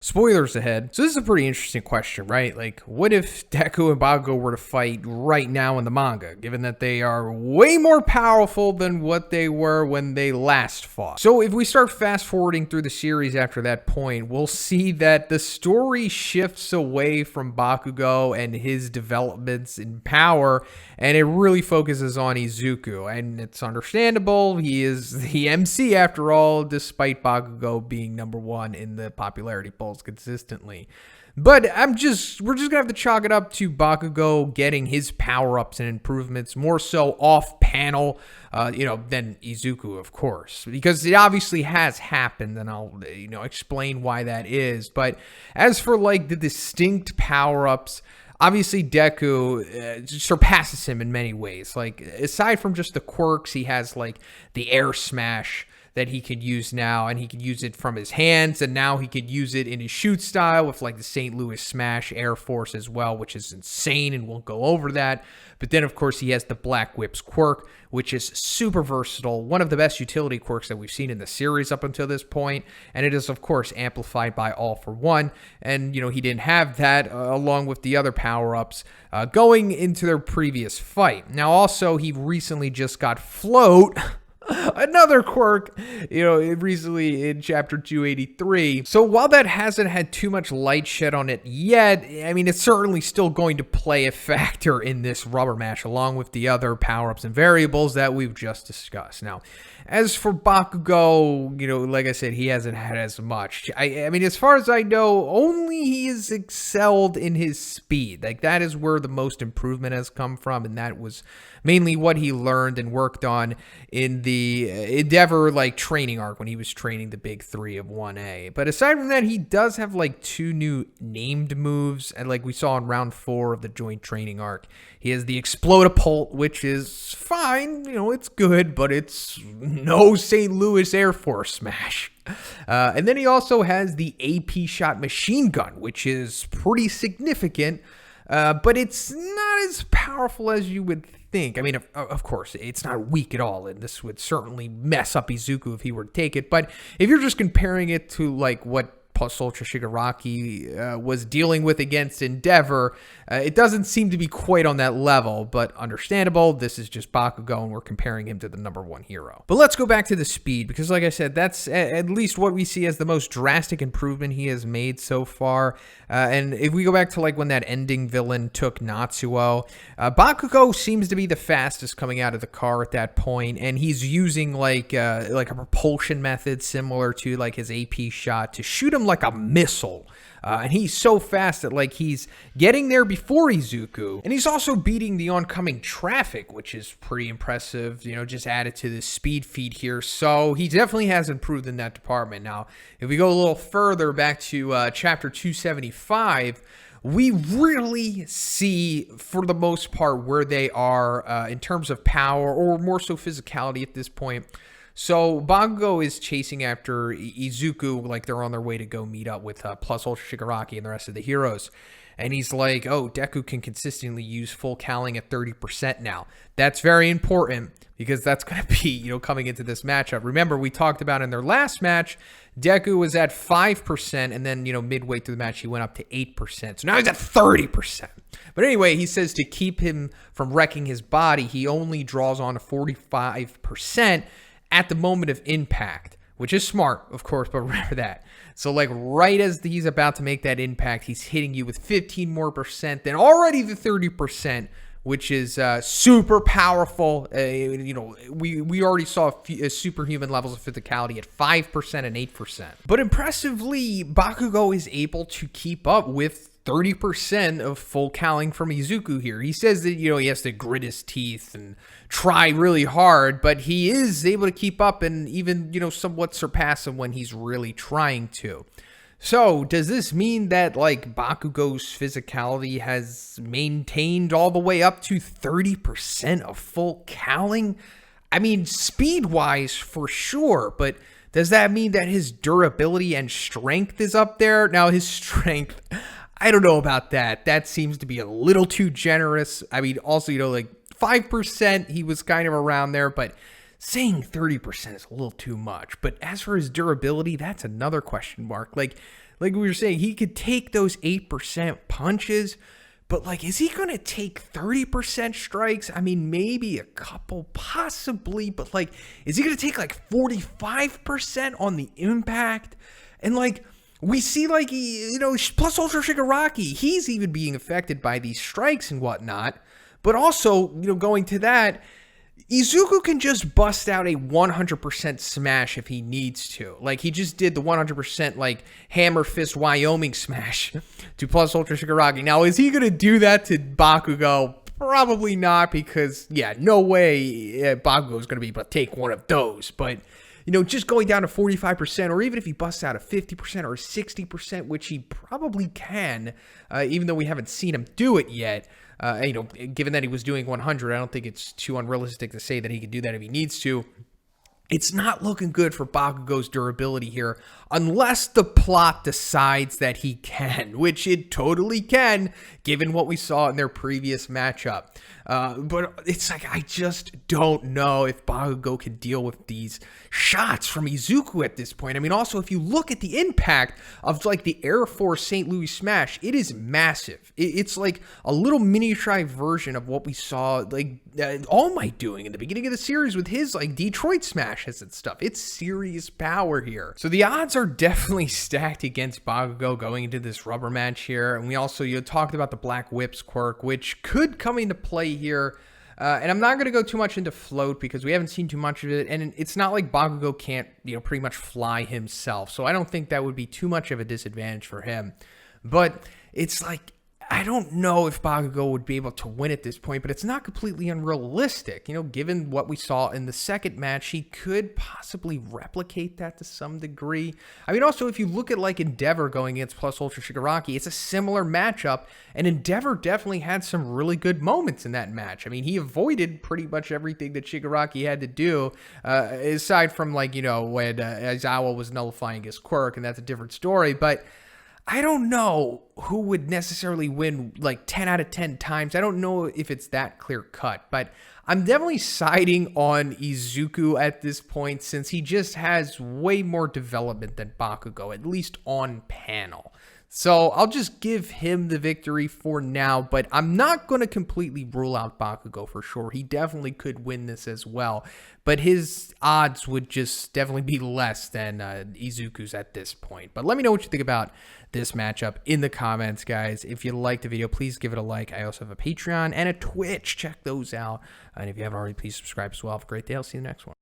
Spoilers ahead. So this is a pretty interesting question, right? Like, what if Deku and Bakugo were to fight right now in the manga, given that they are way more powerful than what they were when they last fought? So if we start fast forwarding through the series after that point, we'll see that the story shifts away from Bakugo and his developments in power, and it really focuses on Izuku. And it's understandable. He is the MC after all, despite Bakugo being number one in the popularity poll consistently. But we're just gonna have to chalk it up to Bakugo getting his power-ups and improvements more so off panel, than Izuku, of course, because it obviously has happened, and I'll explain why that is. But as for like the distinct power-ups, obviously Deku surpasses him in many ways. Like, aside from just the quirks, he has like the air smash that he could use now, and he could use it from his hands, and now he could use it in his shoot style with like the St. Louis Smash Air Force as well, which is insane, and we'll go over that. But then, of course, he has the Black Whips quirk, which is super versatile, one of the best utility quirks that we've seen in the series up until this point, and it is, of course, amplified by All for One, and, he didn't have that along with the other power-ups going into their previous fight. Now, also, he recently just got Float, another quirk, recently in chapter 283. So while that hasn't had too much light shed on it yet, I mean, it's certainly still going to play a factor in this rubber match, along with the other power-ups and variables that we've just discussed. Now, as for Bakugo, like I said, he hasn't had as much. I mean, as far as I know, only he has excelled in his speed. Like, that is where the most improvement has come from, and that was mainly what he learned and worked on in the Endeavor training arc when he was training the big three of 1A. But aside from that, he does have two new named moves, and like we saw in round 4 of the joint training arc, he has the Explodapult, which is fine, it's good, but it's no St. Louis Air Force smash. And then he also has the AP shot machine gun, which is pretty significant, but it's not as powerful as you would think. I mean, of course, it's not weak at all, and this would certainly mess up Izuku if he were to take it. But if you're just comparing it to what Plus Ultra Shigaraki was dealing with against Endeavor, it doesn't seem to be quite on that level, but understandable. This is just Bakugo, and we're comparing him to the number one hero. But let's go back to the speed, because like I said, that's at least what we see as the most drastic improvement he has made so far. And if we go back to when that ending villain took Natsuo, Bakugo seems to be the fastest coming out of the car at that point, and he's using a propulsion method similar to his AP shot to shoot him like a missile. And he's so fast that he's getting there before Izuku, and he's also beating the oncoming traffic, which is pretty impressive, just added to the speed feed here. So he definitely has improved in that department. Now, if we go a little further back to chapter 275, we really see, for the most part, where they are in terms of power, or more so physicality at this point. So Bakugo is chasing after Izuku, they're on their way to go meet up with Plus Ultra Shigaraki and the rest of the heroes. And he's like, oh, Deku can consistently use full cowling at 30% now. That's very important, because that's going to be, coming into this matchup. Remember, we talked about in their last match, Deku was at 5%, and then, midway through the match, he went up to 8%. So now he's at 30%. But anyway, he says to keep him from wrecking his body, he only draws on 45% at the moment of impact, which is smart, of course, but remember that. So right as he's about to make that impact, he's hitting you with 15% more than already the 30%, which is super powerful. We already saw superhuman levels of physicality at 5% and 8%. But impressively, Bakugo is able to keep up with 30% of full cowling from Izuku here. He says that, he has to grit his teeth and try really hard, but he is able to keep up and even, somewhat surpass him when he's really trying to. So, does this mean that, Bakugo's physicality has maintained all the way up to 30% of full cowling? I mean, speed-wise, for sure, but does that mean that his durability and strength is up there? Now, his strength, I don't know about that. That seems to be a little too generous. I mean, also, 5%, he was kind of around there, but saying 30% is a little too much. But as for his durability, that's another question mark. like we were saying, he could take those 8% punches, but like, is he going to take 30% strikes? I mean, maybe a couple, possibly, but like, is he going to take like 45% on the impact? And like, we see like, plus Ultra Shigaraki, he's even being affected by these strikes and whatnot. But also, going to that, Izuku can just bust out a 100% smash if he needs to. Like, he just did the 100% like hammer fist Wyoming smash to plus Ultra Shigaraki. Now, is he going to do that to Bakugo? Probably not, because, yeah, no way Bakugo is going to be able to take one of those. But, just going down to 45%, or even if he busts out a 50% or a 60%, which he probably can, even though we haven't seen him do it yet. Given that he was doing 100, I don't think it's too unrealistic to say that he could do that if he needs to. It's not looking good for Bakugo's durability here, unless the plot decides that he can, which it totally can, given what we saw in their previous matchup. But it's like, I just don't know if Bakugo can deal with these shots from Izuku at this point. I mean, also, if you look at the impact of like the Air Force St. Louis smash, it is massive. It's like a little miniaturized version of what we saw like All Might doing in the beginning of the series with his like Detroit smashes and stuff. It's serious power here. So the odds are definitely stacked against Bakugo going into this rubber match here. And we also, talked about the Black Whips quirk, which could come into play here. And I'm not going to go too much into float because we haven't seen too much of it. And it's not like Bakugo can't, pretty much fly himself. So I don't think that would be too much of a disadvantage for him. But it's like, I don't know if Bakugo would be able to win at this point, but it's not completely unrealistic. Given what we saw in the second match, he could possibly replicate that to some degree. I mean, also, if you look at like Endeavor going against plus Ultra Shigaraki, it's a similar matchup, and Endeavor definitely had some really good moments in that match. I mean, he avoided pretty much everything that Shigaraki had to do, aside from like, when Aizawa was nullifying his quirk, and that's a different story, but I don't know who would necessarily win like 10 out of 10 times. I don't know if it's that clear cut, but I'm definitely siding on Izuku at this point since he just has way more development than Bakugo, at least on panel. So I'll just give him the victory for now, but I'm not going to completely rule out Bakugo for sure. He definitely could win this as well, but his odds would just definitely be less than Izuku's at this point. But let me know what you think about this matchup in the comments, guys. If you liked the video, please give it a like. I also have a Patreon and a Twitch. Check those out. And if you haven't already, please subscribe as well. Have a great day. I'll see you in the next one.